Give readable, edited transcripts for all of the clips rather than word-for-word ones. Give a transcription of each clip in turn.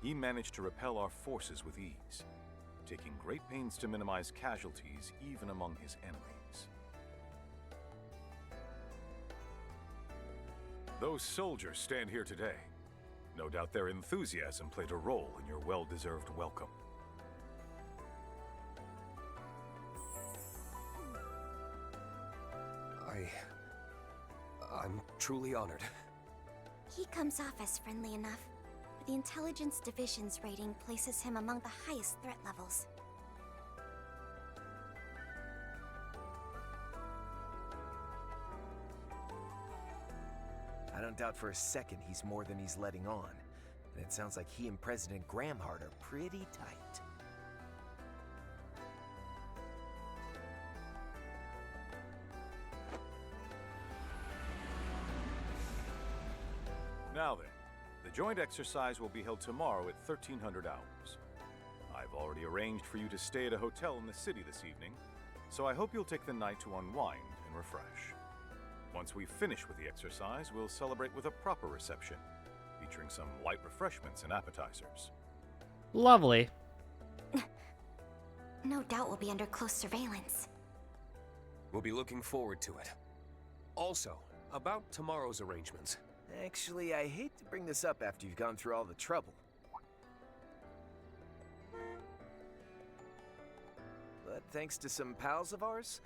he managed to repel our forces with ease, taking great pains to minimize casualties even among his enemies. Those soldiers stand here today. No doubt their enthusiasm played a role in your well-deserved welcome. I'm truly honored. He comes off as friendly enough, but the Intelligence Division's rating places him among the highest threat levels. I don't doubt for a second he's more than he's letting on. And it sounds like he and President Gramhart are pretty tight. Now then, the joint exercise will be held tomorrow at 1300 hours. I've already arranged for you to stay at a hotel in the city this evening, so I hope you'll take the night to unwind and refresh. Once we finish with the exercise, we'll celebrate with a proper reception, featuring some light refreshments and appetizers. Lovely. No doubt we'll be under close surveillance. We'll be looking forward to it. Also, about tomorrow's arrangements. Actually, I hate to bring this up after you've gone through all the trouble. But thanks to some pals of ours,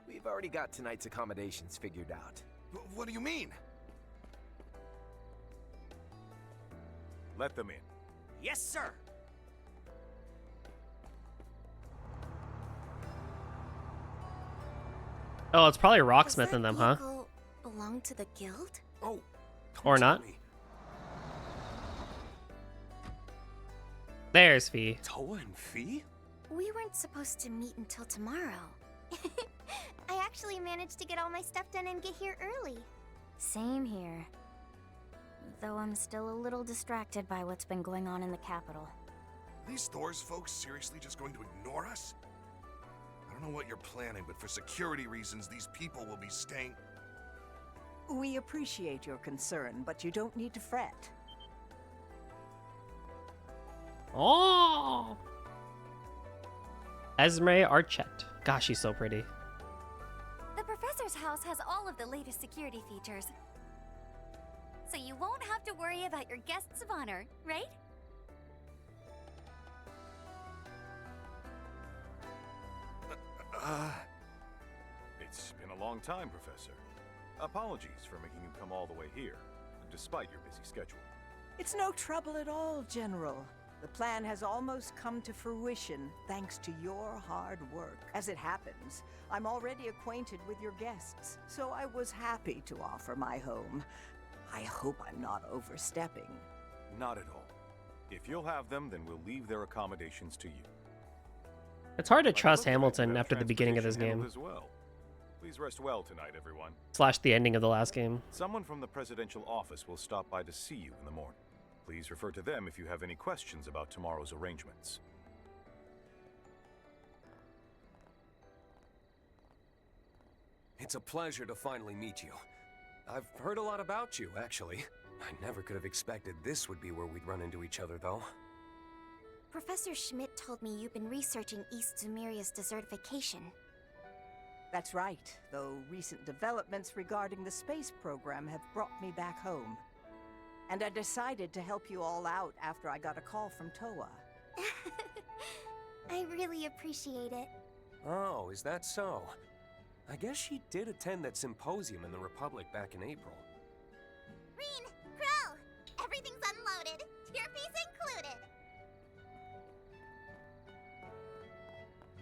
we've already got tonight's accommodations figured out. What do you mean? Let them in. Yes, sir! Oh, it's probably Does Rocksmith that in them, huh? vehicle belong to the guild? Oh, Or tell not. me. There's Fee. Toa and Fee? We weren't supposed to meet until tomorrow. I actually managed to get all my stuff done and get here early. Same here. Though I'm still a little distracted by what's been going on in the capital. Are these Thor's folks seriously just going to ignore us? I don't know what you're planning, but for security reasons, these people will be staying... We appreciate your concern, but you don't need to fret. Oh! Esme Archette. Gosh, she's so pretty. The professor's house has all of the latest security features. So you won't have to worry about your guests of honor, right? It's been a long time, Professor. Apologies for making you come all the way here, despite your busy schedule. It's no trouble at all, General. The plan has almost come to fruition thanks to your hard work. As it happens, I'm already acquainted with your guests, so I was happy to offer my home. I hope I'm not overstepping. Not at all. If you'll have them, then we'll leave their accommodations to you. It's hard to By the trust look of it, you Hamilton have after the beginning of this transportation game. handled as well. Please rest well tonight, everyone. / the ending of the last game. Someone from the presidential office will stop by to see you in the morning. Please refer to them if you have any questions about tomorrow's arrangements. It's a pleasure to finally meet you. I've heard a lot about you, actually. I never could have expected this would be where we'd run into each other, though. Professor Schmidt told me you've been researching East Zumeria's desertification. That's right, though recent developments regarding the space program have brought me back home. And I decided to help you all out after I got a call from Toa. I really appreciate it. Oh, is that so? I guess she did attend that symposium in the Republic back in April. Rean, Crow, everything's unloaded. Tearpiece included.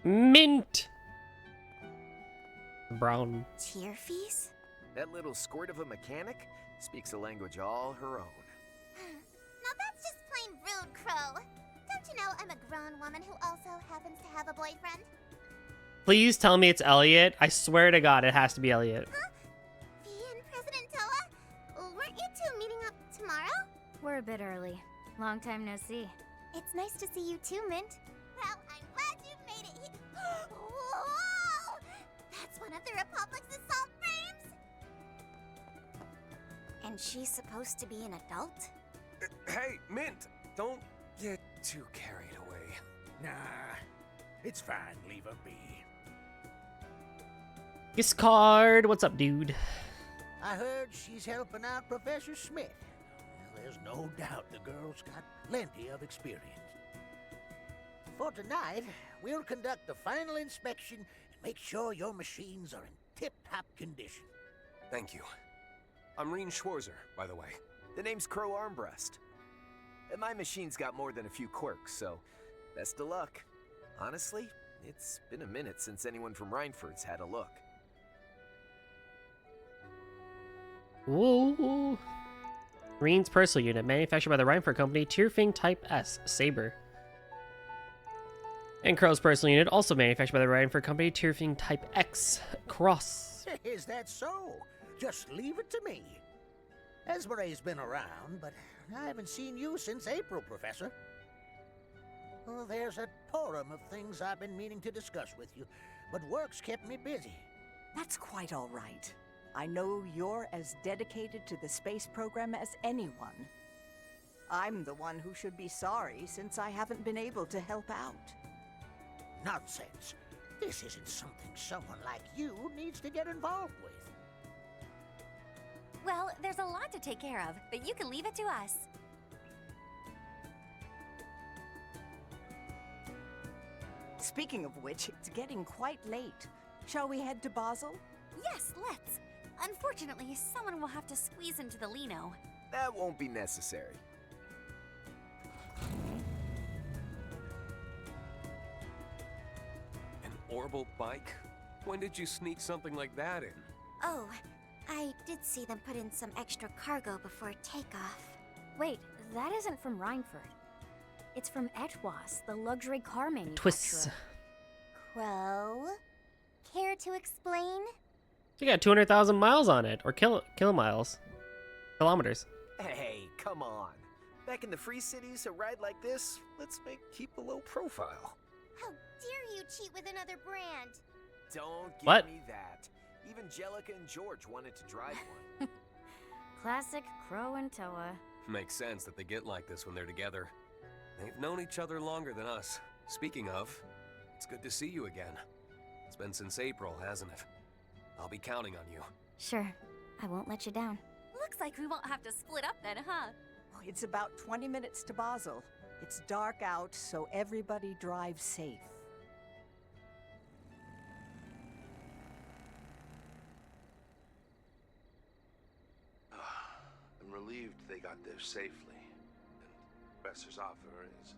Mint! Brown. Tear fees? That little squirt of a mechanic speaks a language all her own. Now that's just plain rude, Crow. Don't you know I'm a grown woman who also happens to have a boyfriend? Please tell me it's Elliot. I swear to God, it has to be Elliot. Huh? Fee and President Toa? Weren't you two meeting up tomorrow? We're a bit early. Long time no see. It's nice to see you too, Mint. Well, I'm glad you made it here. Whoa! That's one of the Republic's assault frames? And she's supposed to be an adult? Hey, Mint! Don't get too carried away. Nah, it's fine. Leave her be. Discard, what's up, dude? I heard she's helping out Professor Smith. Well, there's no doubt the girl's got plenty of experience. For tonight, we'll conduct the final inspection and make sure your machines are in tip-top condition. Thank you. I'm Rean Schwarzer, by the way. The name's Crow Armbrust. And my machine's got more than a few quirks, so best of luck. Honestly, it's been a minute since anyone from Rhineford's had a look. Whoa. Rean's personal unit, manufactured by the Rhineford Company, Tierfing Type S, Saber. And Crow's personal unit, also manufactured by the Rhineford Company, Tierfing Type X, Cross. Is that so? Just leave it to me. Esmere's been around, but I haven't seen you since April, Professor. Well, there's a torrent of things I've been meaning to discuss with you, but work's kept me busy. That's quite all right. I know you're as dedicated to the space program as anyone. I'm the one who should be sorry since I haven't been able to help out. Nonsense. This isn't something someone like you needs to get involved with. Well, there's a lot to take care of, but you can leave it to us. Speaking of which, it's getting quite late. Shall we head to Basel? Yes, let's. Unfortunately, someone will have to squeeze into the Lino. That won't be necessary. An orbital bike? When did you sneak something like that in? Oh, I did see them put in some extra cargo before takeoff. Wait, that isn't from Rhineford. It's from Etwas, the luxury car manufacturer. Twists. Crow? Care to explain? You got 200,000 miles on it, or kilometers. Hey, come on. Back in the Free Cities, a ride like this, let's keep a low profile. How dare you cheat with another brand? Don't give What? me that. Even Jellica and George wanted to drive one. Classic Crow and Toa. Makes sense that they get like this when they're together. They've known each other longer than us. Speaking of, it's good to see you again. It's been since April, hasn't it? I'll be counting on you. Sure, I won't let you down. Looks like we won't have to split up then, huh? It's about 20 minutes to Basel. It's dark out, so everybody drive safe. I'm relieved they got there safely, and the Professor's offer is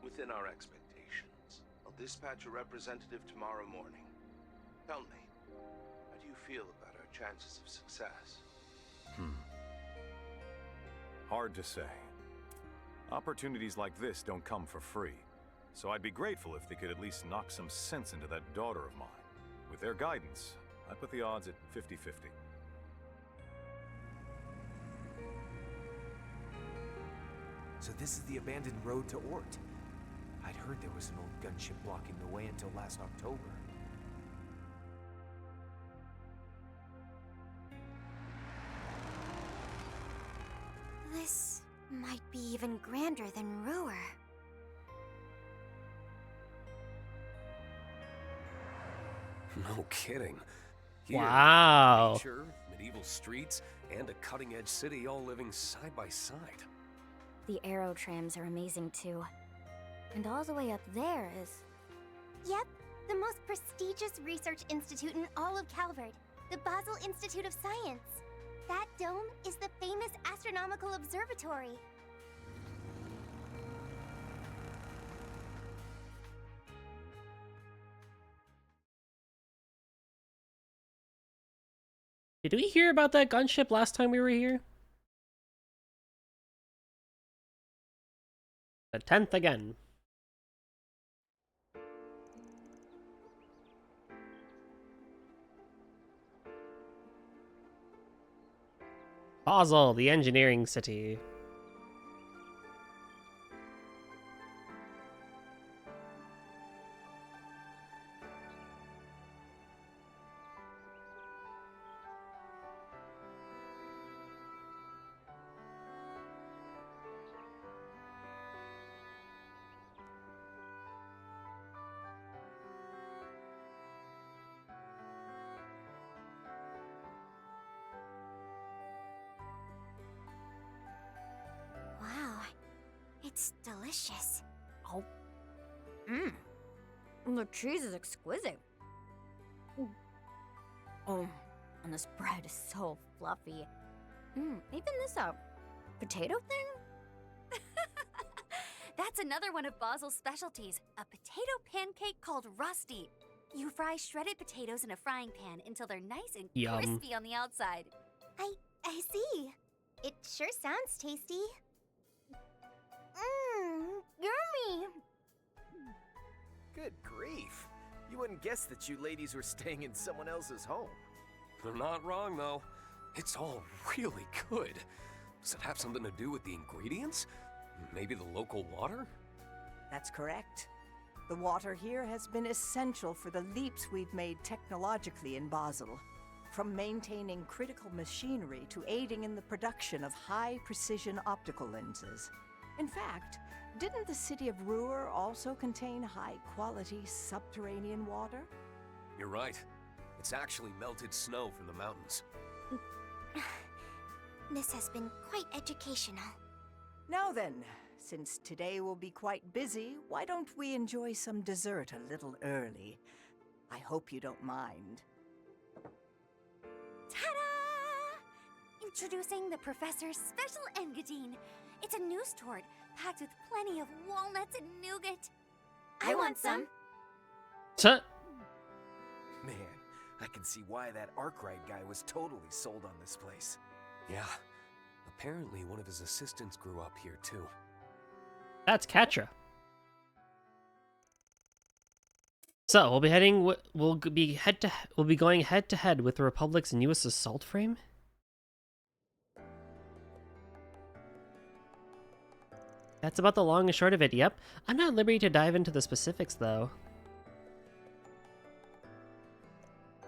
within our expectations. I'll dispatch a representative tomorrow morning. Tell me, how do you feel about our chances of success? Hard to say. Opportunities like this don't come for free, so I'd be grateful if they could at least knock some sense into that daughter of mine. With their guidance, I put the odds at 50-50. So this is the abandoned road to Ort. I'd heard there was an old gunship blocking the way until last October. This might be even grander than Roer. No kidding. Here, Wow. nature, medieval streets, and a cutting-edge city all living side by side. The aero trams are amazing too. And all the way up there is... Yep, the most prestigious research institute in all of Calvert, the Basel Institute of Science. That dome is the famous astronomical observatory. Did we hear about that gunship last time we were here? The 10th again. Basel, the engineering city. It's delicious. Oh. Mmm. The cheese is exquisite. Oh, and this bread is so fluffy. Even this potato thing? That's another one of Basil's specialties, a potato pancake called Rusty. You fry shredded potatoes in a frying pan until they're nice and Yum. crispy on the outside. I see. It sure sounds tasty. Yummy. Good grief. You wouldn't guess that you ladies were staying in someone else's home. They're not wrong, though. It's all really good. Does it have something to do with the ingredients? Maybe the local water? That's correct. The water here has been essential for the leaps we've made technologically in Basel. From maintaining critical machinery to aiding in the production of high-precision optical lenses. In fact, didn't the city of Ruhr also contain high-quality subterranean water? You're right. It's actually melted snow from the mountains. This has been quite educational. Now then, since today will be quite busy, why don't we enjoy some dessert a little early? I hope you don't mind. Ta-da! Introducing the Professor's Special Engadine. It's a news tort packed with plenty of walnuts and nougat. I want some. Tuh. Man, I can see why that Arkwright guy was totally sold on this place. Yeah. Apparently one of his assistants grew up here, too. That's Katra. So we'll be heading. We'll be going head to head with the Republic's newest assault frame. That's about the long and short of it. Yep. I'm not at liberty to dive into the specifics, though.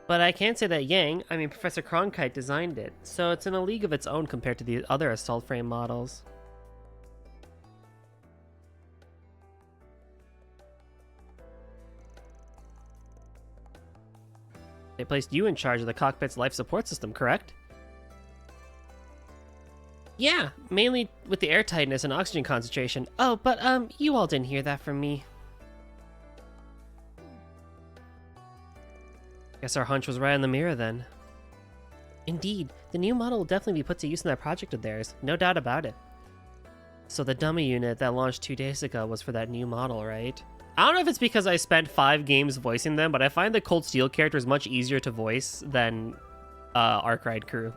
But I can say that Professor Cronkite designed it, so it's in a league of its own compared to the other assault frame models. They placed you in charge of the cockpit's life support system, correct? Yeah, mainly with the airtightness and oxygen concentration. Oh, but you all didn't hear that from me. Guess our hunch was right on the mirror then. Indeed, the new model will definitely be put to use in that project of theirs, no doubt about it. So the dummy unit that launched 2 days ago was for that new model, right? I don't know if it's because I spent 5 games voicing them, but I find the Cold Steel characters much easier to voice than Arkwright crew.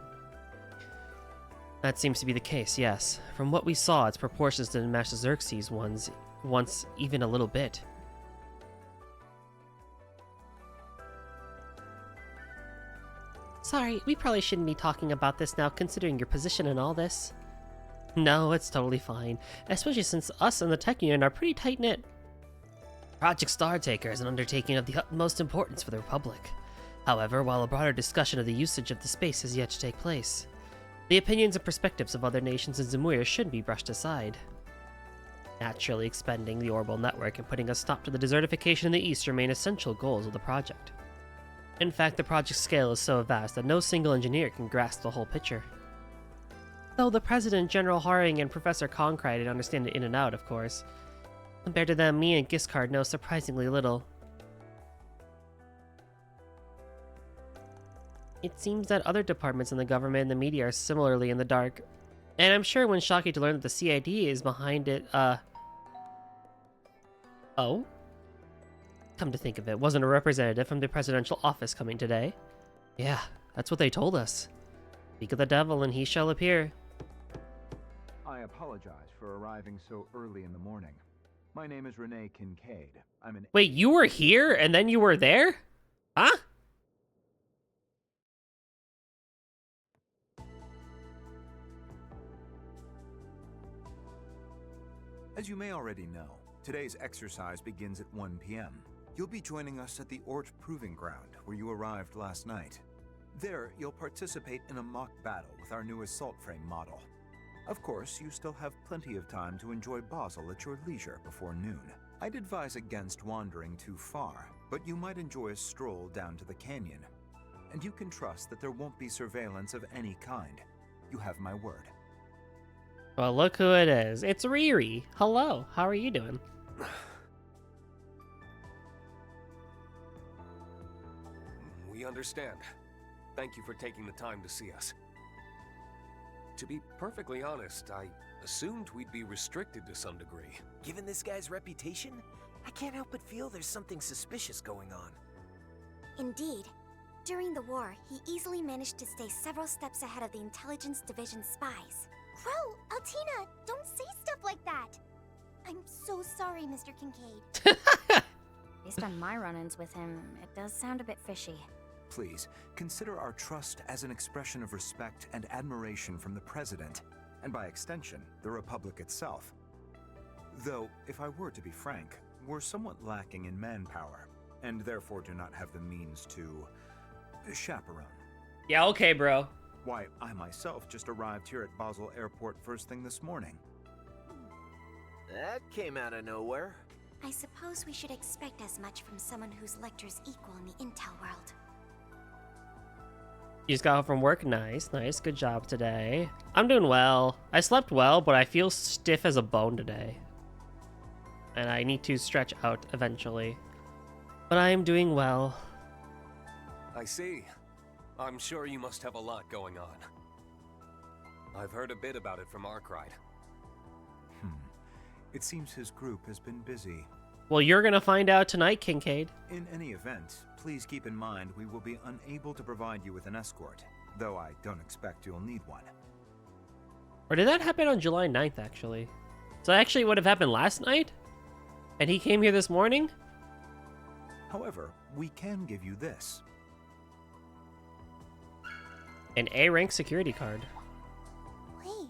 That seems to be the case, yes. From what we saw, its proportions didn't match the Xerxes ones once even a little bit. Sorry, we probably shouldn't be talking about this now, considering your position in all this. No, it's totally fine, especially since us and the tech unit are pretty tight-knit. Project Startaker is an undertaking of the utmost importance for the Republic. However, while a broader discussion of the usage of the space has yet to take place, the opinions and perspectives of other nations in Zemuir shouldn't be brushed aside. Naturally, expanding the orbital network and putting a stop to the desertification in the East remain essential goals of the project. In fact, the project's scale is so vast that no single engineer can grasp the whole picture. Though the President, General Haring, and Professor Cronkite understand it in and out, of course. Compared to them, me and Giscard know surprisingly little. It seems that other departments in the government and the media are similarly in the dark. And I'm sure when shocked to learn that the CID is behind it, Oh? Come to think of it, wasn't a representative from the presidential office coming today? Yeah, that's what they told us. Speak of the devil and he shall appear. I apologize for arriving so early in the morning. My name is Renee Kincaid. I'm an... Wait, you were here and then you were there? Huh? As you may already know, today's exercise begins at 1 p.m. You'll be joining us at the Ort Proving Ground, where you arrived last night. There, you'll participate in a mock battle with our new assault frame model. Of course, you still have plenty of time to enjoy Basel at your leisure before noon. I'd advise against wandering too far, but you might enjoy a stroll down to the canyon. And you can trust that there won't be surveillance of any kind. You have my word. Well, look who it is. It's Riri. Hello, how are you doing? We understand. Thank you for taking the time to see us. To be perfectly honest, I assumed we'd be restricted to some degree. Given this guy's reputation, I can't help but feel there's something suspicious going on. Indeed. During the war, he easily managed to stay several steps ahead of the Intelligence Division spies. Crow, Altina, don't say stuff like that! I'm so sorry, Mr. Kincaid. Based on my run-ins with him, it does sound a bit fishy. Please, consider our trust as an expression of respect and admiration from the President, and by extension, the Republic itself. Though, if I were to be frank, we're somewhat lacking in manpower, and therefore do not have the means to chaperone. Yeah, okay, bro. Why, I myself just arrived here at Basel Airport first thing this morning. That came out of nowhere. I suppose we should expect as much from someone whose lecture's equal in the intel world. You just got home from work? Nice, nice. Good job today. I'm doing well. I slept well, but I feel stiff as a bone today. And I need to stretch out eventually. But I am doing well. I see. I'm sure you must have a lot going on. I've heard a bit about it from Arkwright. It seems his group has been busy. Well, you're gonna find out tonight, Kincaid. In any event, please keep in mind we will be unable to provide you with an escort, though I don't expect you'll need one. Or did that happen on July 9th, actually? So that actually would have happened last night? And he came here this morning? However, we can give you this. An A-rank security card. Wait,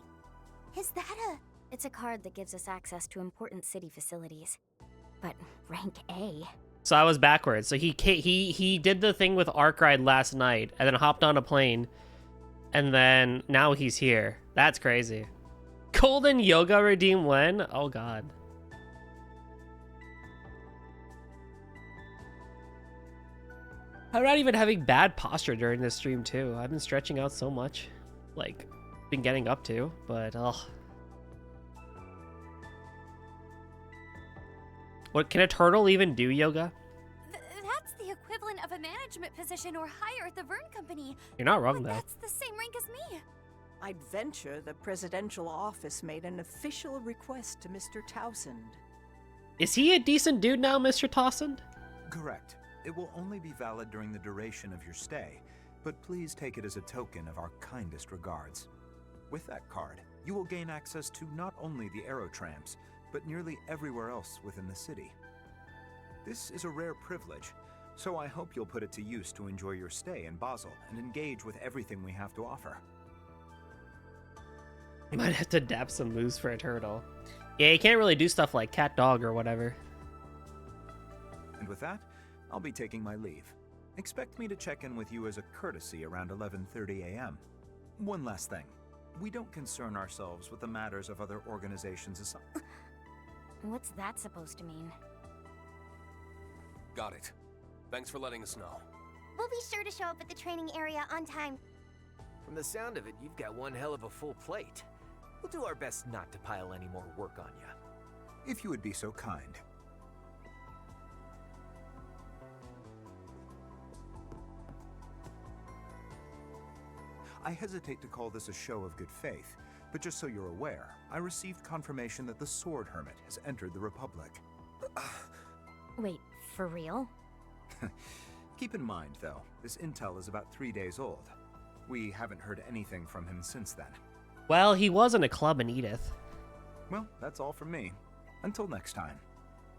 is that a... It's a card that gives us access to important city facilities. But rank A? So I was backwards. So he did the thing with Arkwright last night, and then hopped on a plane, and then now he's here. That's crazy. Golden Yoga redeem when? Oh god. I'm not even having bad posture during this stream too. I've been stretching out so much, like, been getting up to, but What can a turtle even do, Yoga? That's the equivalent of a management position or higher at the Vern Company. You're not wrong, But though. that's the same rank as me. I'd venture the presidential office made an official request to Mr. Towsend. Is he a decent dude now, Mr. Towsend? Correct. It will only be valid during the duration of your stay, but please take it as a token of our kindest regards. With that card, you will gain access to not only the Aerotramps, but nearly everywhere else within the city. This is a rare privilege, so I hope you'll put it to use to enjoy your stay in Basel and engage with everything we have to offer. You might have to dap some moves for a turtle. Yeah, you can't really do stuff like cat dog or whatever. And with that, I'll be taking my leave. Expect me to check in with you as a courtesy around 11:30 a.m. One last thing. We don't concern ourselves with the matters of other organizations. What's that supposed to mean? Got it. Thanks for letting us know. We'll be sure to show up at the training area on time. From the sound of it, you've got one hell of a full plate. We'll do our best not to pile any more work on you. If you would be so kind. I hesitate to call this a show of good faith, but just so you're aware, I received confirmation that the Sword Hermit has entered the Republic. Wait, for real? Keep in mind, though, this intel is about 3 days old. We haven't heard anything from him since then. Well, he was in a club in Edith. Well, that's all from me. Until next time.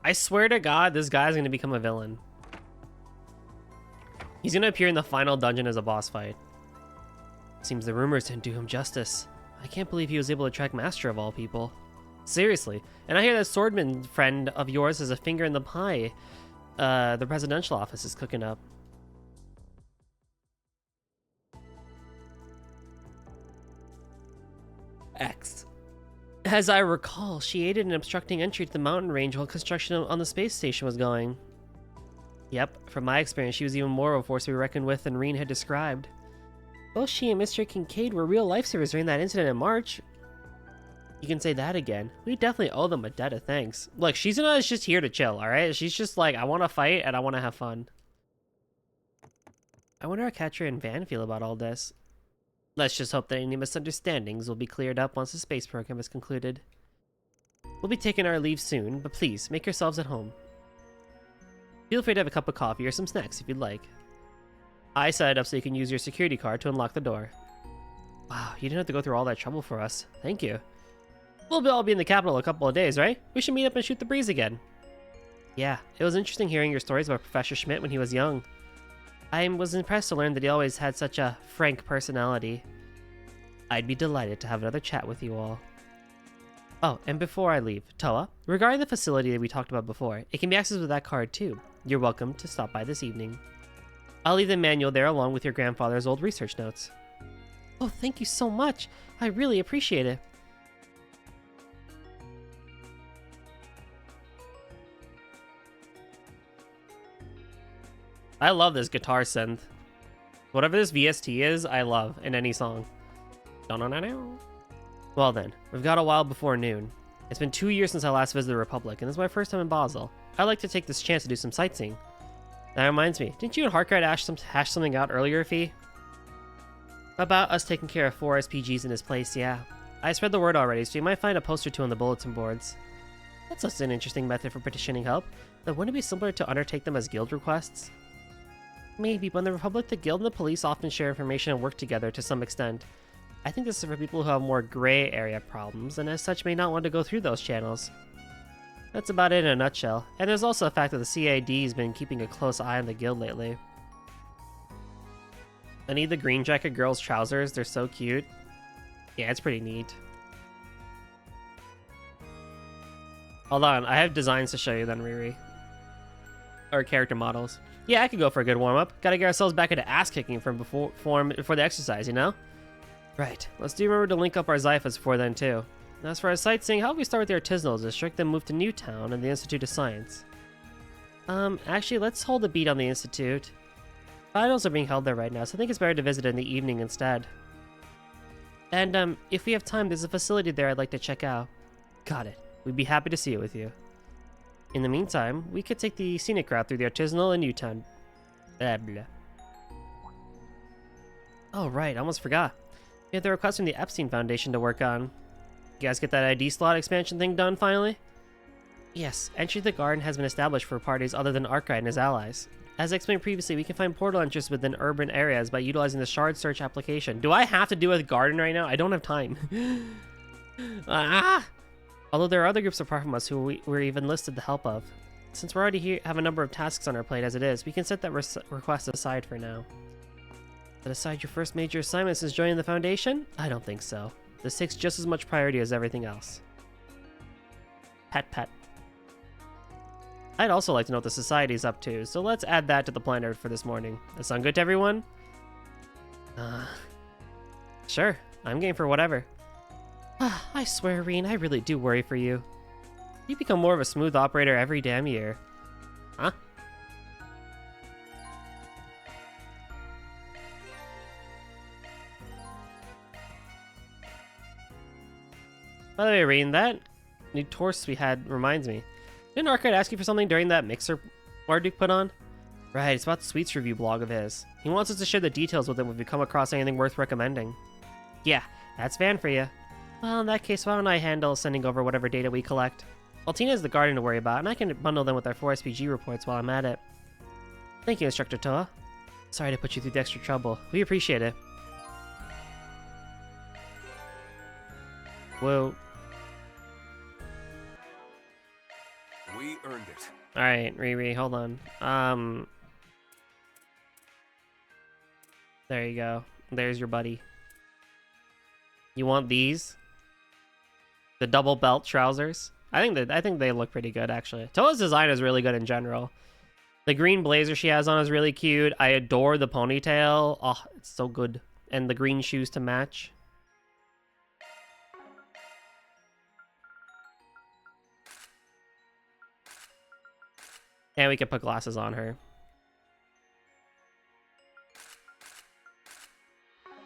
I swear to God, this guy's gonna become a villain. He's gonna appear in the final dungeon as a boss fight. Seems the rumors didn't do him justice. I can't believe he was able to track Master of all people. Seriously. And I hear that swordman friend of yours has a finger in the pie the presidential office is cooking up. X. As I recall, she aided in obstructing entry to the mountain range while construction on the space station was going. Yep, from my experience, she was even more of a force to be reckoned with than Rean had described. Both she and Mr. Kincaid were real lifesavers during that incident in March. You can say that again. We definitely owe them a debt of thanks. Look, Shizuna is just here to chill, alright? She's just like, I want to fight and I want to have fun. I wonder how Catcher and Van feel about all this. Let's just hope that any misunderstandings will be cleared up once the space program is concluded. We'll be taking our leave soon, but please, make yourselves at home. Feel free to have a cup of coffee or some snacks if you'd like. I set it up so you can use your security card to unlock the door. Wow, you didn't have to go through all that trouble for us. Thank you. We'll all be in the capital in a couple of days, right? We should meet up and shoot the breeze again. Yeah, it was interesting hearing your stories about Professor Schmidt when he was young. I was impressed to learn that he always had such a frank personality. I'd be delighted to have another chat with you all. Oh, and before I leave, Toa, regarding the facility that we talked about before, it can be accessed with that card too. You're welcome to stop by this evening. I'll leave the manual there along with your grandfather's old research notes. Oh, thank you so much. I really appreciate it. I love this guitar synth. Whatever this VST is, I love in any song. Well then, we've got a while before noon. It's been 2 years since I last visited the Republic, and this is my first time in Basel. I'd like to take this chance to do some sightseeing. That reminds me, didn't you and Harkride hash something out earlier, Fee? About us taking care of 4 SPGs in his place, yeah. I spread the word already, so you might find a post or two on the bulletin boards. That's also an interesting method for petitioning help, but wouldn't it be simpler to undertake them as guild requests? Maybe, but in the Republic, the guild and the police often share information and work together to some extent. I think this is for people who have more gray area problems, and as such may not want to go through those channels. That's about it in a nutshell, and there's also the fact that the CAD has been keeping a close eye on the guild lately. I need the green jacket girls' trousers, they're so cute. Yeah, it's pretty neat. Hold on, I have designs to show you then, Riri. Or character models. Yeah, I could go for a good warm-up. Gotta get ourselves back into ass-kicking from before the exercise, you know? Right. Let's do remember to link up our Zyphas before then, too. As for our sightseeing, how about we start with the Artisanal District, then move to Newtown and the Institute of Science? Actually, let's hold a beat on the Institute. Finals are being held there right now, so I think it's better to visit in the evening instead. And, if we have time, there's a facility there I'd like to check out. Got it. We'd be happy to see it with you. In the meantime, we could take the scenic route through the Artisanal and Newtown. Blah, blah. Oh, right, almost forgot. We have the request from the Epstein Foundation to work on. You guys get that ID slot expansion thing done, finally? Yes, entry to the garden has been established for parties other than Arkwright and his allies. As I explained previously, we can find portal entries within urban areas by utilizing the shard search application. Do I have to do a garden right now? I don't have time. Although there are other groups apart from us who we're even listed the help of. Since we're already here, have a number of tasks on our plate as it is, we can set that request aside for now. Set aside your first major assignment since joining the Foundation? I don't think so. This takes just as much priority as everything else. Pat pat. I'd also like to know what the Society's up to, so let's add that to the planner for this morning. That sound good to everyone? Sure. I'm game for whatever. I swear, Rean, I really do worry for you. You become more of a smooth operator every damn year. Huh? By the way, Rean, that new torse we had reminds me. Didn't Arcade ask you for something during that mixer Marduk put on? Right, it's about the Sweets Review blog of his. He wants us to share the details with him if we come across anything worth recommending. Yeah, that's Van for you. Well, in that case, why don't I handle sending over whatever data we collect? Well, Tina has the garden to worry about, and I can bundle them with our 4 SPG reports while I'm at it. Thank you, Instructor Toa. Sorry to put you through the extra trouble. We appreciate it. Whoa. We earned it. Alright, Riri, hold on. There you go. There's your buddy. You want these? The double belt trousers? I think they look pretty good, actually. Toa's design is really good in general. The green blazer she has on is really cute. I adore the ponytail. Oh, it's so good. And the green shoes to match. And we can put glasses on her.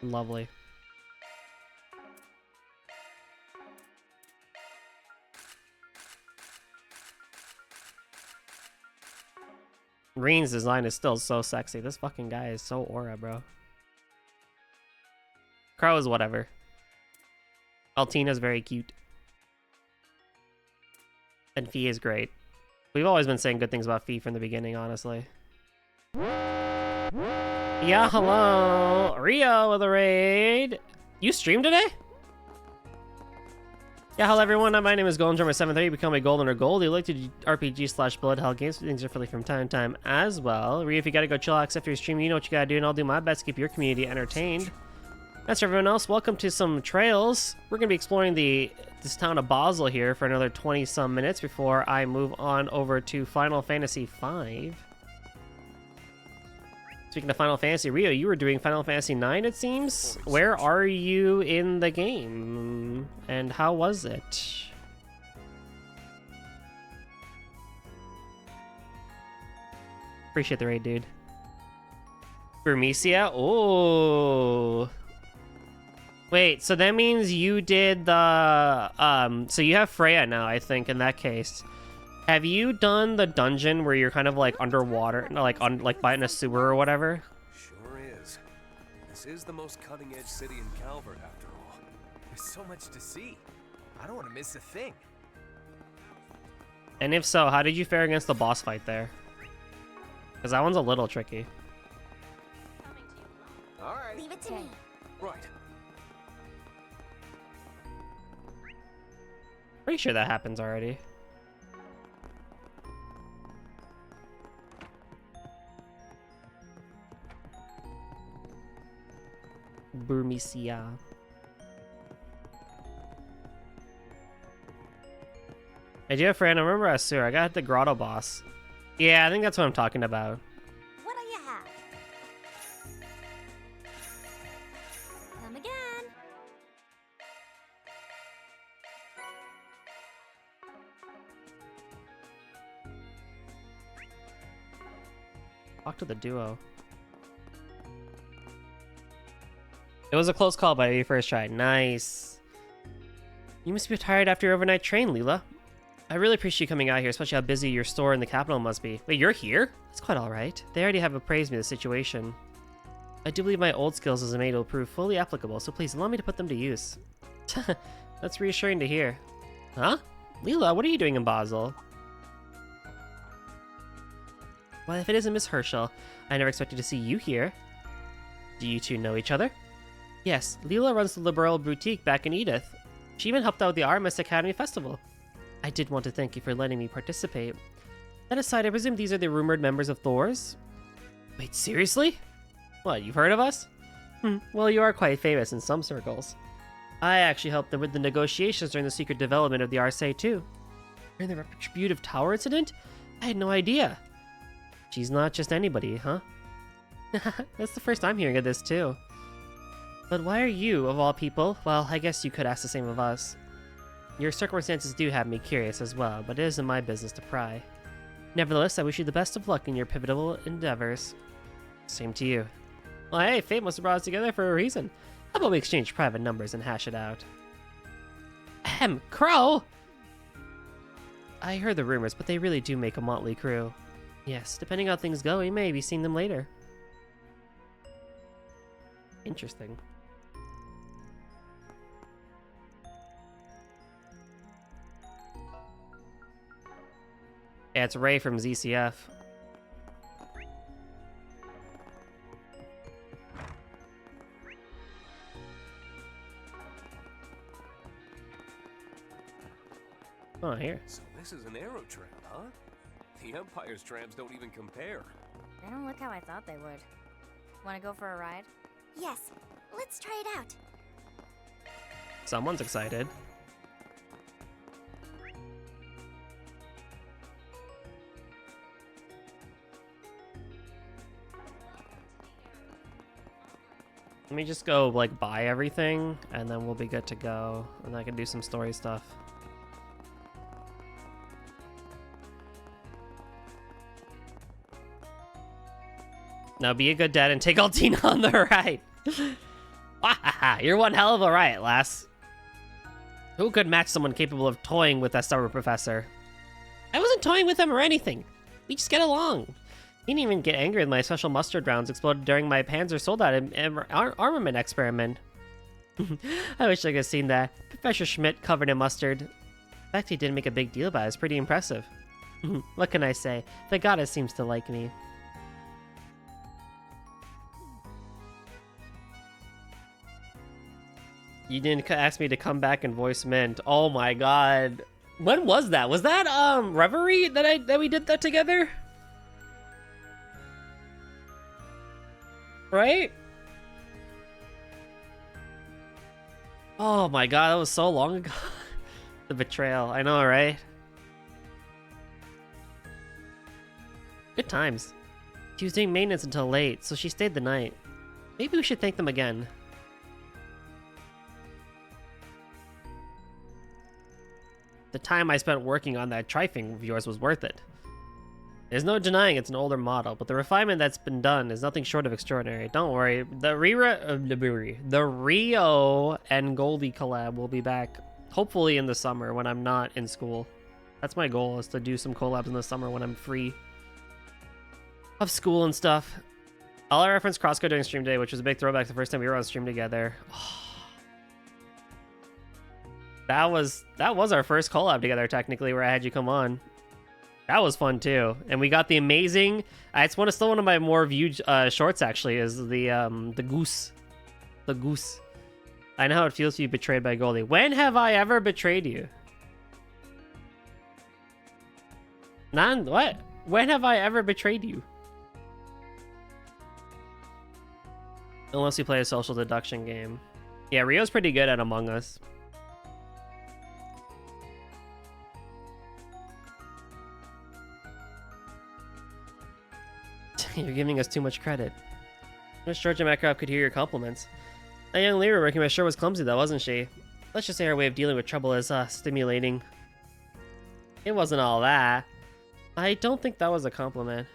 Lovely. Rean's design is still so sexy. This fucking guy is so aura, bro. Crow is whatever. Altina's very cute. And Fee is great. We've always been saying good things about Fee from the beginning, honestly. Yeah, hello. Rio with a raid. You stream today? Yeah, hello everyone. My name is Golden Drummer 730. Become a golden or gold. You like to do RPG / Blood Hell games. Things are friendly from time to time as well. Rio, if you gotta go chill out after your stream, you know what you gotta do, and I'll do my best to keep your community entertained. As for everyone else, welcome to some trails. We're gonna be exploring this town of Basel here for another 20-some minutes before I move on over to Final Fantasy V. Speaking of Final Fantasy, Rio, you were doing Final Fantasy IX, it seems. Where are you in the game? And how was it? Appreciate the raid, dude. Burmecia? Oh. Wait, so that means you did the... So you have Freya now, I think, in that case. Have you done the dungeon where you're kind of like underwater, like by in a sewer or whatever? Sure is. This is the most cutting-edge city in Calvert, after all. There's so much to see. I don't want to miss a thing. And if so, how did you fare against the boss fight there? Because that one's a little tricky. All right. Leave it to me. Right. Pretty sure that happens already. Burmecia. I do have friend. I remember Asur. I got the grotto boss. Yeah, I think that's what I'm talking about. What do you have? Come again. Talk to the duo. It was a close call, but you first tried. Nice. You must be tired after your overnight train, Leela. I really appreciate you coming out here, especially how busy your store in the capital must be. Wait, you're here? That's quite alright. They already have appraised me the situation. I do believe my old skills as a maid will prove fully applicable, so please allow me to put them to use. That's reassuring to hear. Huh? Leela, what are you doing in Basel? Well, if it isn't Miss Herschel, I never expected to see you here. Do you two know each other? Yes, Leela runs the Liberal Boutique back in Edith. She even helped out with the Artemis Academy Festival. I did want to thank you for letting me participate. That aside, I presume these are the rumored members of Thor's? Wait, seriously? What, you've heard of us? Well, you are quite famous in some circles. I actually helped them with the negotiations during the secret development of the Arcee too. During the Retributive Tower incident? I had no idea. She's not just anybody, huh? That's the first I'm hearing of this too. But why are you, of all people? Well, I guess you could ask the same of us. Your circumstances do have me curious as well, but it isn't my business to pry. Nevertheless, I wish you the best of luck in your pivotal endeavors. Same to you. Well, hey, fate must have brought us together for a reason. How about we exchange private numbers and hash it out? Ahem, Crow! I heard the rumors, but they really do make a motley crew. Yes, depending on how things go, we may be seeing them later. Interesting. Yeah, it's Ray from ZCF. Oh, here. So this is an aero tram, huh? The Empire's trams don't even compare. They don't look how I thought they would. Want to go for a ride? Yes, let's try it out. Someone's excited. Let me just go, like, buy everything, and then we'll be good to go. And I can do some story stuff. Now be a good dad and take Altina on the ride. You're one hell of a riot, lass. Who could match someone capable of toying with that stubborn professor? I wasn't toying with him or anything. We just get along. He didn't even get angry when my special mustard rounds exploded during my Panzer Soldat armament experiment. I wish I could have seen that. Professor Schmidt covered in mustard. The fact he didn't make a big deal about it is pretty impressive. What can I say? The goddess seems to like me. You didn't ask me to come back and voice Mint. Oh my god. When was that? Was that Reverie that we did that together? Right? Oh my god, that was so long ago. The betrayal. I know, right? Good times. She was doing maintenance until late, so she stayed the night. Maybe we should thank them again. The time I spent working on that tri-thing of yours was worth it. There's no denying it's an older model, but the refinement that's been done is nothing short of extraordinary. Don't worry, the Rio and Goldie collab will be back, hopefully in the summer when I'm not in school. That's my goal, is to do some collabs in the summer when I'm free of school and stuff. I'll reference Crosscode during stream day, which was a big throwback to the first time we were on stream together. That was our first collab together, technically, where I had you come on. That was fun too, and we got the amazing. It's still one of my more viewed shorts. Actually, is the goose, the goose. I know how it feels to be betrayed by Goldie. When have I ever betrayed you? What? When have I ever betrayed you? Unless you play a social deduction game. Yeah, Rio's pretty good at Among Us. You're giving us too much credit. Miss Georgia Makarov could hear your compliments. That young Lyra working with sure was clumsy though, wasn't she? Let's just say her way of dealing with trouble is stimulating. It wasn't all that. I don't think that was a compliment.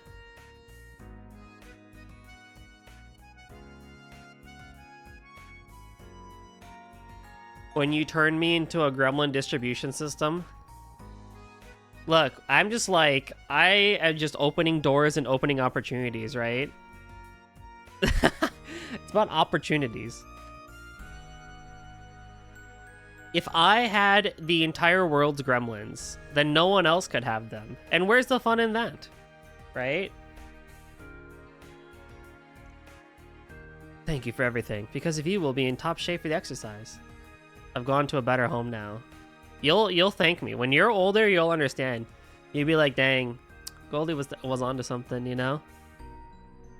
When you turn me into a gremlin distribution system. Look, I'm just like, I am just opening doors and opening opportunities, right? It's about opportunities. If I had the entire world's gremlins, then no one else could have them. And where's the fun in that? Right? Thank you for everything. Because of you, we'll be in top shape for the exercise. I've gone to a better home now. You'll thank me. When you're older, you'll understand. You'll be like, dang, Goldie was onto something, you know?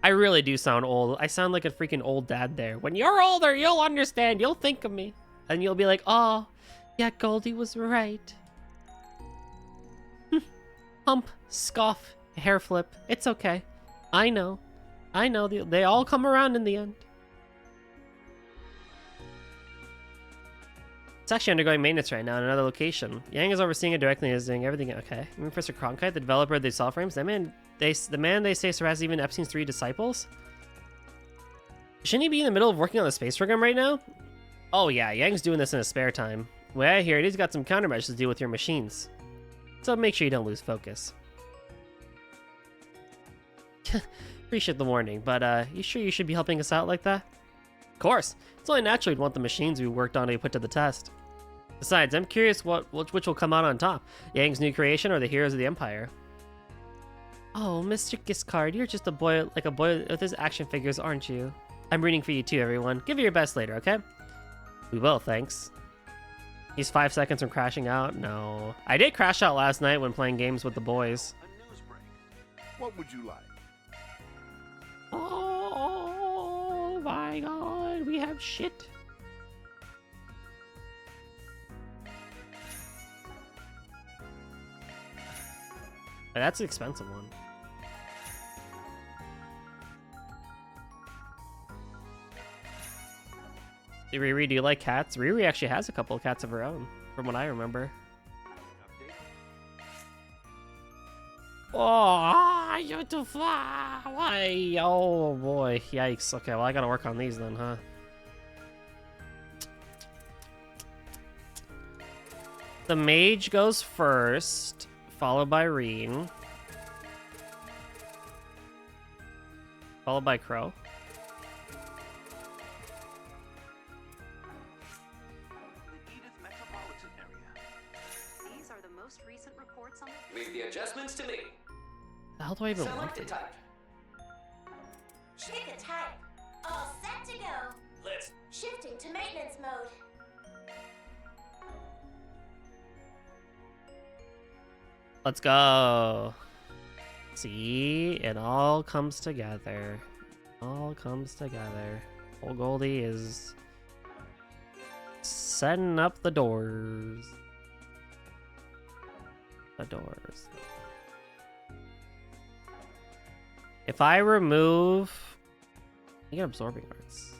I really do sound old. I sound like a freaking old dad there. When you're older, you'll understand. You'll think of me. And you'll be like, oh, yeah, Goldie was right. Hump, scoff, hair flip. It's okay. I know. I know. They all come around in the end. It's actually undergoing maintenance right now in another location. Yang is overseeing it directly and is doing everything okay. You mean Professor Cronkite, the developer of the soft frames? The man they say surpasses even Epstein's 3 disciples? Shouldn't he be in the middle of working on the space program right now? Oh yeah, Yang's doing this in his spare time. The way I hear it, he's got some countermeasures to deal with your machines. So make sure you don't lose focus. Appreciate the warning, but you sure you should be helping us out like that? Of course. It's only natural you'd want the machines we worked on to be put to the test. Besides, I'm curious which will come out on top, Yang's new creation or the heroes of the Empire. Oh, Mr. Giscard, you're just a boy with his action figures, aren't you? I'm rooting for you too, everyone. Give it your best later, okay? We will, thanks. He's 5 seconds from crashing out? No. I did crash out last night when playing games with the boys. A news break. What would you like? Oh my god, we have shit. That's an expensive one. Riri, do you like cats? Riri actually has a couple of cats of her own, from what I remember. Oh, you to fly! Oh boy, yikes. Okay, well I gotta work on these then, huh? The mage goes first, followed by Rean. Followed by Crow. The Edith metropolitan area. These are the most recent reports on Leave the adjustments to me. The hell do I even want Select from a them? type. Pick a type. All set to go. Let's. Shifting to maintenance mode. Let's go. See, it all comes together. All comes together. Old Goldie is setting up the doors. The doors. If I remove, I get absorbing arts.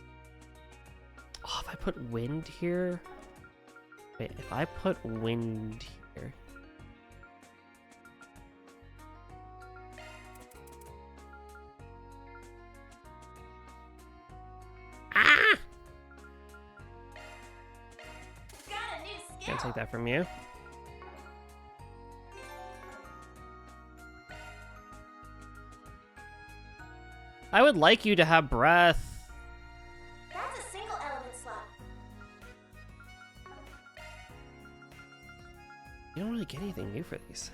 Oh, if I put wind here. Wait, if I put wind here. Got a new skill. Can't take that from you. I would like you to have breath. That's a single element slot. You don't really get anything new for these.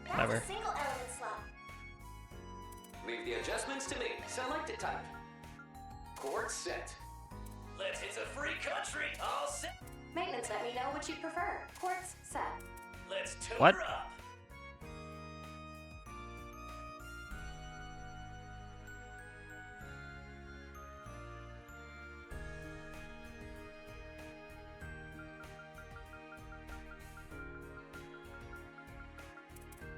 Whatever. That's a single element slot. Leave the adjustments to me. Select a type. Chord set. Let's. It's a free country. All set. maintenance. Let me know what you prefer. Quartz set. Let's tune What? her up.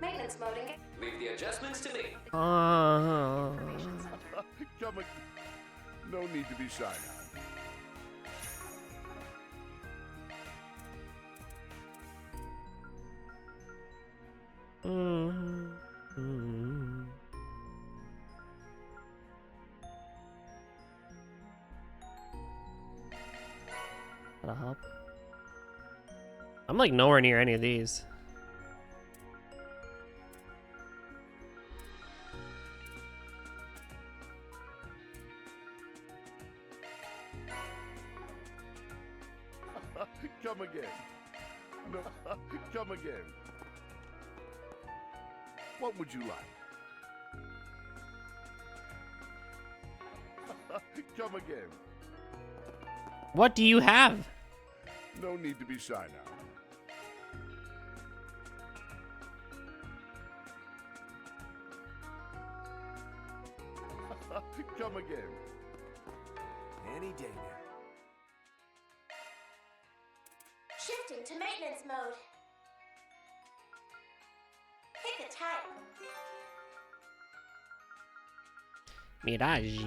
Maintenance mode engaged. Leave the adjustments to me. Information center. Come on. No need to be shy now. That'll help. I'm like nowhere near any of these. Come again. No, come again. What would you like? Come again. What do you have? No need to be shy now. Come again. Any day now. Shifting to maintenance mode. Pick a type. Mirage.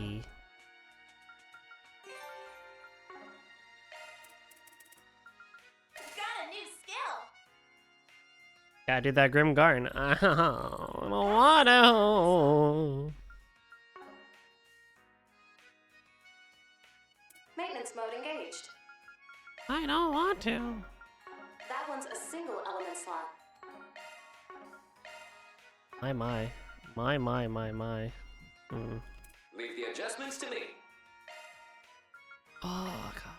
Got a new skill. Gotta do that Grim Garden. I don't want to. Maintenance mode engaged. I don't want to. That one's a single element slot. My. Leave the adjustments to me. Oh, God.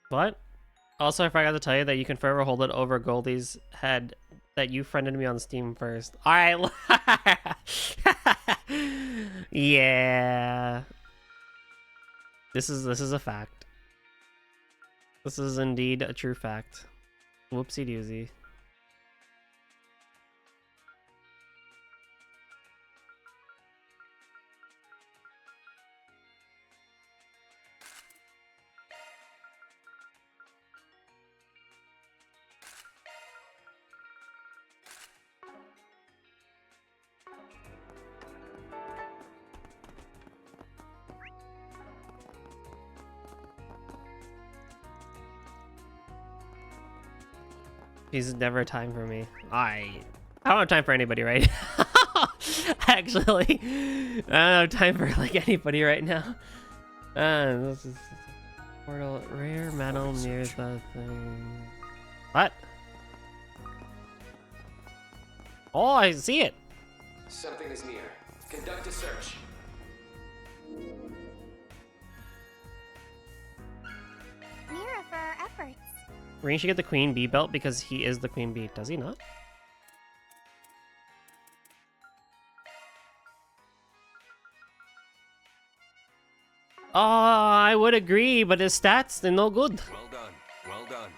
What? Also, I forgot to tell you that you can forever hold it over Goldie's head that you friended me on Steam first. Alright. Yeah. This is a fact. This is indeed a true fact. Whoopsie doozy. She's never time for me. I don't have time for anybody right now. Actually, I don't have time for like anybody right now. This is portal rare metal near the thing. What? Oh, I see it. Something is near. Conduct a search. Mira for our efforts. Rean should get the queen bee belt because he is the queen bee. Does he not? Oh, I would agree, but his stats, they're no good. Well done. Well done.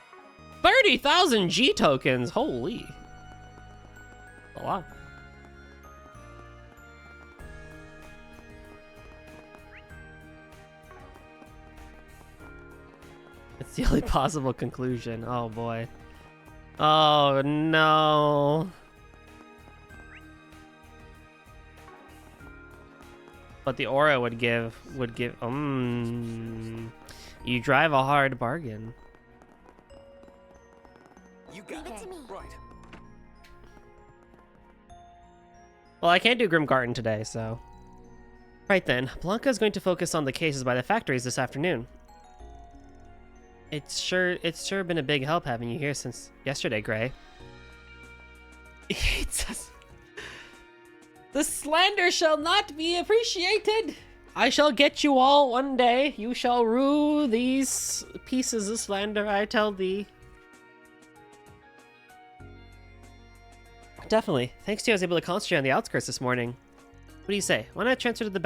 30,000 G tokens. Holy. A lot. It's the only possible conclusion. Oh boy. Oh no. But the aura would give you drive a hard bargain. You got Leave it to me. Right. Well, I can't do Grimgarten today, so. Right then, Blanca is going to focus on the cases by the factories this afternoon. It's sure been a big help having you here since yesterday, Gray. The slander shall not be appreciated. I shall get you all one day. You shall rue these pieces of slander, I tell thee. Definitely. Thanks to you, I was able to concentrate on the outskirts this morning. What do you say? Why not transfer to the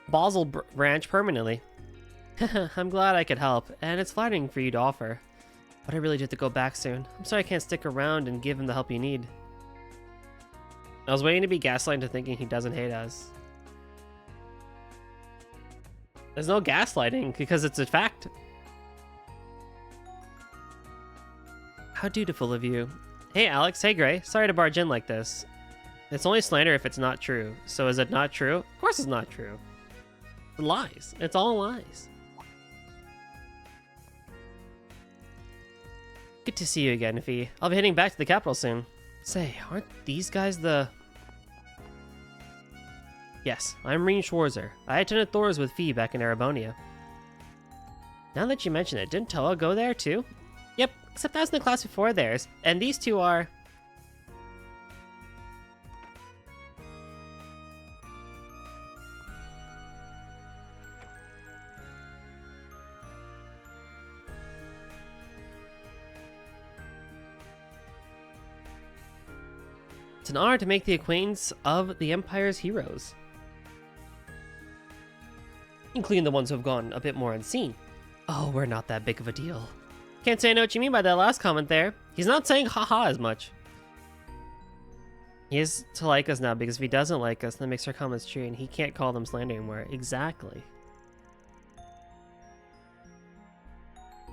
Basel branch permanently? I'm glad I could help, and it's flattering for you to offer. But I really do have to go back soon. I'm sorry I can't stick around and give him the help you need. I was waiting to be gaslighted into thinking he doesn't hate us. There's no gaslighting, because it's a fact. How dutiful of you. Hey Alex, hey Gray, sorry to barge in like this. It's only slander if it's not true. So is it not true? Of course it's not true. Lies. It's all lies. Good to see you again, Fee. I'll be heading back to the capital soon. Say, aren't these guys the... Yes, I'm Rean Schwarzer. I attended Thor's with Fee back in Arabonia. Now that you mention it, didn't Toa go there too? Yep, except I was in the class before theirs, and these two are... It's an honor to make the acquaintance of the Empire's heroes. Including the ones who have gone a bit more unseen. Oh, we're not that big of a deal. Can't say I know what you mean by that last comment there. He's not saying haha as much. He is to like us now, because if he doesn't like us, that makes our comments true, and he can't call them slander anymore. Exactly.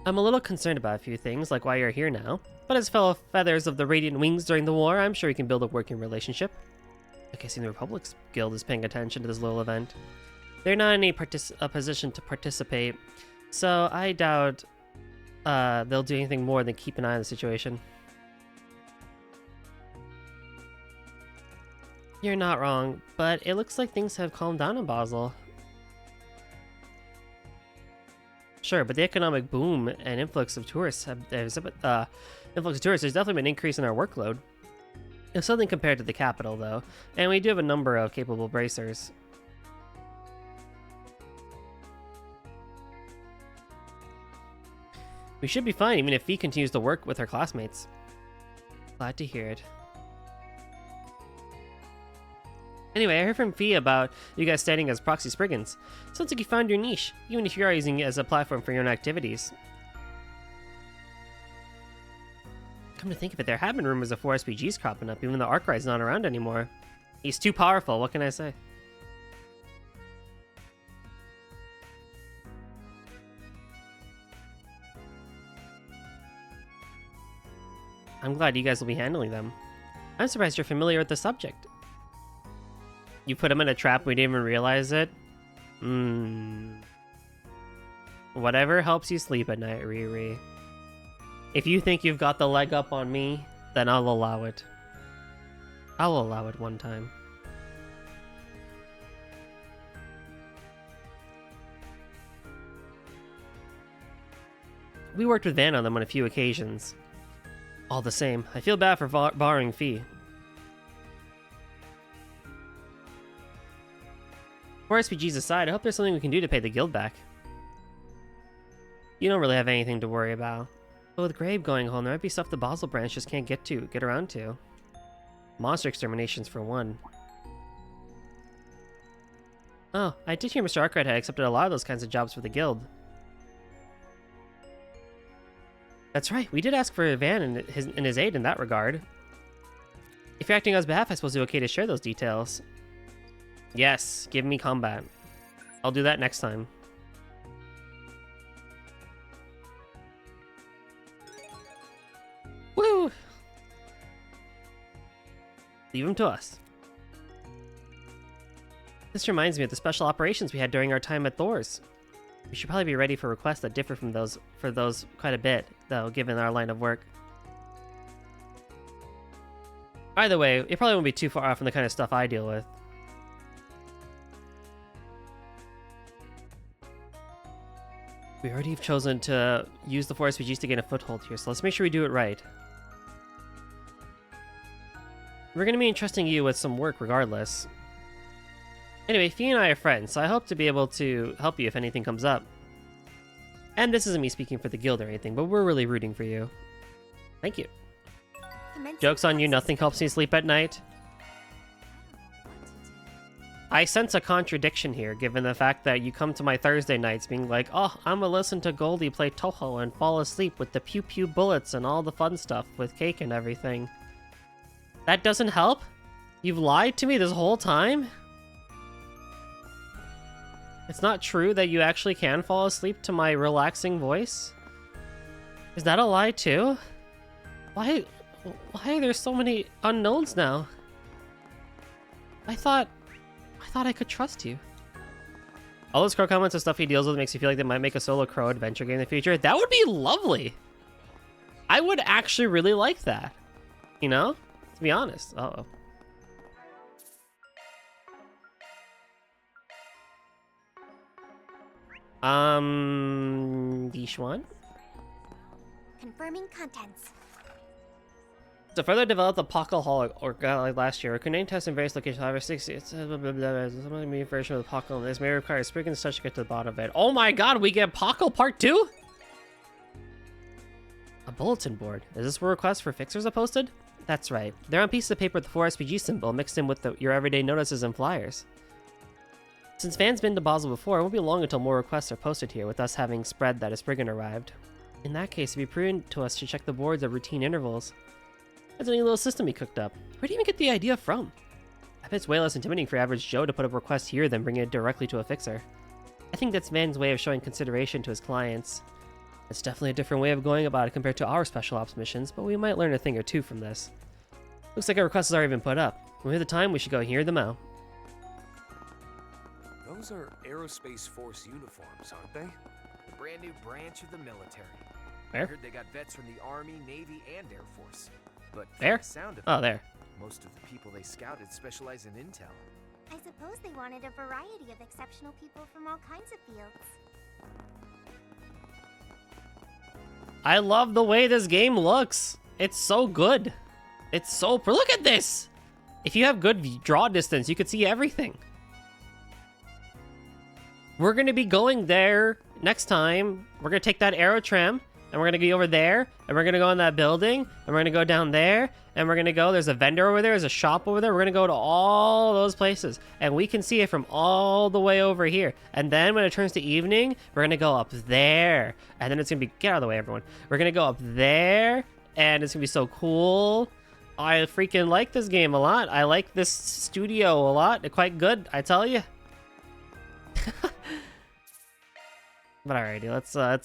I'm a little concerned about a few things, like why you're here now. But as fellow feathers of the Radiant Wings during the war, I'm sure we can build a working relationship. I guess the Republic's Guild is paying attention to this little event. They're not in a position to participate, so I doubt they'll do anything more than keep an eye on the situation. You're not wrong, but it looks like things have calmed down in Basel. Sure, but the economic boom and influx of tourists there's definitely been an increase in our workload. It's something compared to the capital, though, and we do have a number of capable bracers. We should be fine even if Fee continues to work with her classmates. Glad to hear it. Anyway, I heard from Fee about you guys standing as proxy Spriggans. Sounds like you found your niche, even if you are using it as a platform for your own activities. Come to think of it, there have been rumors of 4 SPGs cropping up, even though Arkwright's not around anymore. He's too powerful, what can I say? I'm glad you guys will be handling them. I'm surprised you're familiar with the subject. You put him in a trap, we didn't even realize it? Whatever helps you sleep at night, Riri. If you think you've got the leg up on me, then I'll allow it. I'll allow it one time. We worked with Van on them on a few occasions. All the same, I feel bad for borrowing fee. For SPGs aside, I hope there's something we can do to pay the guild back. You don't really have anything to worry about. But with Grabe going home, there might be stuff the Basel branch just can't get around to. Monster exterminations for one. Oh, I did hear Mr. Arkwright had accepted a lot of those kinds of jobs for the guild. That's right, we did ask for Van and his aid in that regard. If you're acting on his behalf, I suppose it's okay to share those details. Yes, give me combat. I'll do that next time. Woo! Leave him to us. This reminds me of the special operations we had during our time at Thor's. We should probably be ready for requests that differ from those quite a bit, though, given our line of work. Either way, it probably won't be too far off from the kind of stuff I deal with. We already have chosen to use the 4 SPGs to gain a foothold here, so let's make sure we do it right. We're going to be entrusting you with some work regardless. Anyway, Fee and I are friends, so I hope to be able to help you if anything comes up. And this isn't me speaking for the guild or anything, but we're really rooting for you. Thank you. Joke's on you, nothing helps me sleep at night. I sense a contradiction here, given the fact that you come to my Thursday nights being like, oh, I'm gonna listen to Goldie play Toho and fall asleep with the pew-pew bullets and all the fun stuff with cake and everything. That doesn't help? You've lied to me this whole time? It's not true that you actually can fall asleep to my relaxing voice? Is that a lie too? Why are there so many unknowns now? I thought I could trust you. All those crow comments and stuff he deals with makes you feel like they might make a solo crow adventure game in the future. That would be lovely. I would actually really like that. You know? To be honest. Uh-oh. Dishwan? Confirming contents. To further develop the Pockle Hall like last year, Canadian tests in various locations, however, 60. It's some of the version of the Pockle. This may require a Spriggan's touch to get to the bottom of it. Oh my god, we get Pockle Part 2? A bulletin board. Is this where requests for fixers are posted? That's right. They're on pieces of paper with the 4 SPG symbol mixed in with your everyday notices and flyers. Since Van's been to Basel before, it won't be long until more requests are posted here, with us having spread that a Spriggan arrived. In that case, it'd be prudent to us to check the boards at routine intervals. That's a neat little system he cooked up. Where'd he even get the idea from? I bet it's way less intimidating for average Joe to put up a request here than bring it directly to a fixer. I think that's Van's way of showing consideration to his clients. It's definitely a different way of going about it compared to our special ops missions, but we might learn a thing or two from this. Looks like our request has already been put up. When we have the time, we should go hear them out. Those are Aerospace Force uniforms, aren't they? A brand new branch of the military. Where? I heard they got vets from the Army, Navy, and Air Force. But there? From the sound of oh, it, there. Most of the people they scouted specialize in intel. I suppose they wanted a variety of exceptional people from all kinds of fields. I love the way this game looks. It's so good. It's so... Look at this! If you have good draw distance, you could see everything. We're going to be going there next time. We're going to take that aero tram, and we're going to go over there, and we're going to go in that building, and we're going to go down there, and we're going to go... There's a vendor over there, there's a shop over there. We're going to go to all those places, and we can see it from all the way over here. And then when it turns to evening, we're going to go up there, and then it's going to be... Get out of the way, everyone. We're going to go up there, and it's going to be so cool. I freaking like this game a lot. I like this studio a lot. They're quite good, I tell you. But alrighty,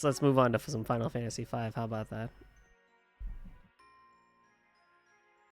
let's move on to some Final Fantasy V. How about that?